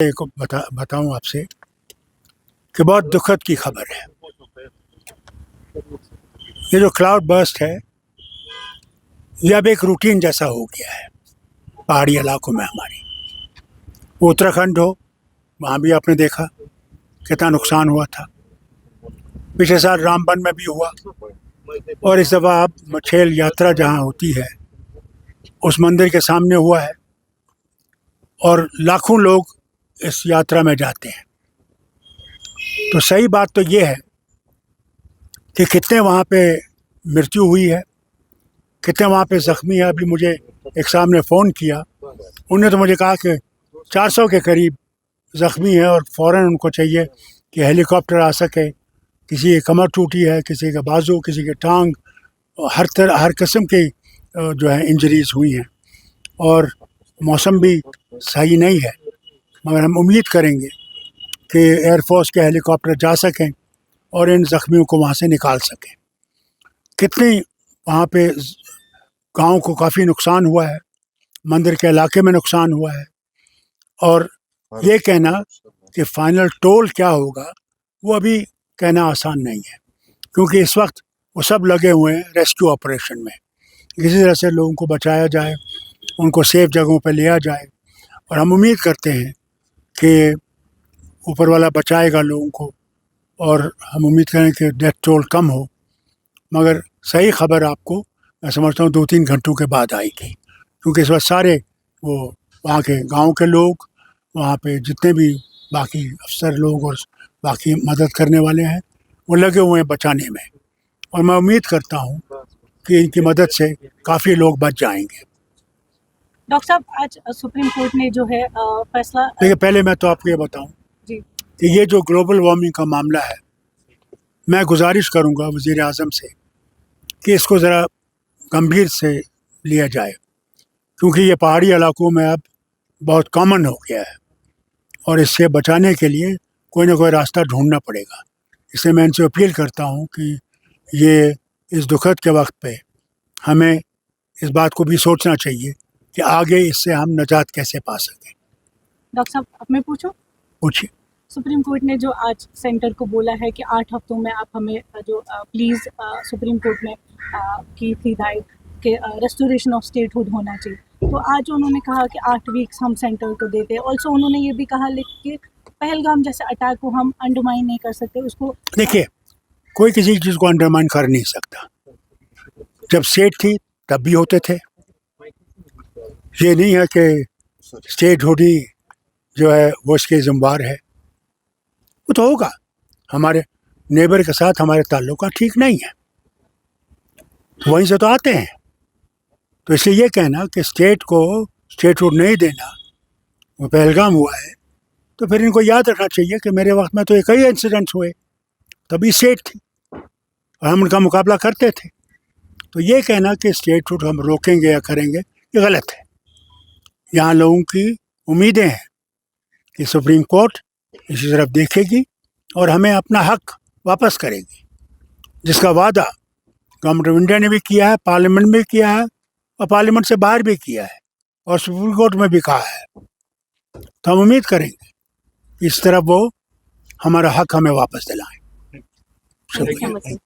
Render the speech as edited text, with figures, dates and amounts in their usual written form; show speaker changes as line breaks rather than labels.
एक बताऊं आपसे कि बहुत दुखद की खबर है। ये जो क्लाउड बर्स्ट है ये अब एक रूटीन जैसा हो गया है पहाड़ी इलाकों में हमारी। उत्तराखंड हो, वहाँ भी आपने देखा कितना नुकसान हुआ था। पिछले साल रामबन में भी हुआ और इस दफ़ा अब मछेल यात्रा जहाँ होती है उस मंदिर के सामने हुआ है और लाखों लोग इस यात्रा में जाते हैं। तो सही बात तो ये है कि कितने वहाँ पे मृत्यु हुई है, कितने वहाँ पे ज़ख्मी है। अभी मुझे एक साहब ने फ़ोन किया, उन्होंने तो मुझे कहा कि 400 के करीब ज़ख्मी है और फ़ौरन उनको चाहिए कि हेलीकॉप्टर आ सके। किसी की कमर टूटी है, किसी का बाजू, किसी की टांग, हर किस्म की जो है इंजरीज़ हुई हैं। और मौसम भी सही नहीं है, मगर हम उम्मीद करेंगे कि एयरफोर्स के हेलीकॉप्टर जा सकें और इन ज़ख्मियों को वहाँ से निकाल सकें। कितनी वहाँ पे गाँव को काफ़ी नुकसान हुआ है, मंदिर के इलाके में नुकसान हुआ है। और ये कहना कि फ़ाइनल टोल क्या होगा वो अभी कहना आसान नहीं है, क्योंकि इस वक्त वो सब लगे हुए हैं रेस्क्यू ऑपरेशन में। किसी तरह से लोगों को बचाया जाए, उनको सेफ जगहों पर लिया जाए और हम उम्मीद करते हैं कि ऊपर वाला बचाएगा लोगों को और हम उम्मीद करें कि डेथ टोल कम हो। मगर सही खबर आपको मैं समझता हूँ 2-3 घंटों के बाद आएगी, क्योंकि इस वक्त सारे वो वहाँ के गांव के लोग, वहाँ पे जितने भी बाकी अफसर लोग और बाकी मदद करने वाले हैं वो लगे हुए हैं बचाने में। और मैं उम्मीद करता हूँ कि इनकी मदद से काफ़ी लोग बच जाएंगे।
डॉक्टर साहब, आज सुप्रीम कोर्ट ने जो है फैसला।
देखिए, पहले मैं तो आपको ये बताऊँ कि ये जो ग्लोबल वार्मिंग का मामला है, मैं गुजारिश करूँगा वज़ीर आज़म से कि इसको ज़रा गंभीर से लिया जाए, क्योंकि ये पहाड़ी इलाकों में अब बहुत कॉमन हो गया है और इससे बचाने के लिए कोई ना कोई रास्ता ढूंढना पड़ेगा। इसलिए मैं इनसे अपील करता हूँ कि ये इस दुखद के वक्त पे हमें इस बात को भी सोचना चाहिए कि आगे इससे हम निजात कैसे पा सकें।
डॉक्टर साहब, अब मैं पूछूं?
पूछिए।
सुप्रीम कोर्ट ने जो आज सेंटर को बोला है कि 8 हफ्तों में आप हमें जो प्लीज़ सुप्रीम कोर्ट में की थी हिदायत कि रेस्टोरेशन ऑफ स्टेटहुड होना चाहिए, तो आज उन्होंने कहा कि 8 वीक्स हम सेंटर को देते हैं। ऑल्सो उन्होंने ये भी कहा कि पहलगाम जैसे अटैक को हम अंडरमाइन नहीं कर सकते उसको। देखिए,
कोई किसी चीज़ को अंडरमाइन कर नहीं सकता। जब स्टेट थी तब भी होते थे। ये नहीं है कि स्टेटहुड ही जो है वो इसके ज़िम्मेदार है। वो तो होगा, हमारे नेबर के साथ हमारे ताल्लुकात ठीक नहीं है, वहीं से तो आते हैं। तो इसलिए ये कहना कि स्टेट को स्टेटहुड नहीं देना, वो पहलगाम हुआ है, तो फिर इनको याद रखना चाहिए कि मेरे वक्त में तो कई इंसिडेंट्स हुए, तभी स्टेट थी और हम उनका मुकाबला करते थे। तो ये कहना कि स्टेटहुड हम रोकेंगे या करेंगे, ये गलत है। यहाँ लोगों की उम्मीदें हैं कि सुप्रीम कोर्ट इसी तरफ देखेगी और हमें अपना हक वापस करेगी, जिसका वादा गवर्नमेंट ऑफ इंडिया ने भी किया है, पार्लियामेंट में किया है और पार्लियामेंट से बाहर भी किया है और सुप्रीम कोर्ट में भी कहा है। तो हम उम्मीद करेंगे इस तरफ वो हमारा हक हमें वापस दिलाएं। शुक्रिया।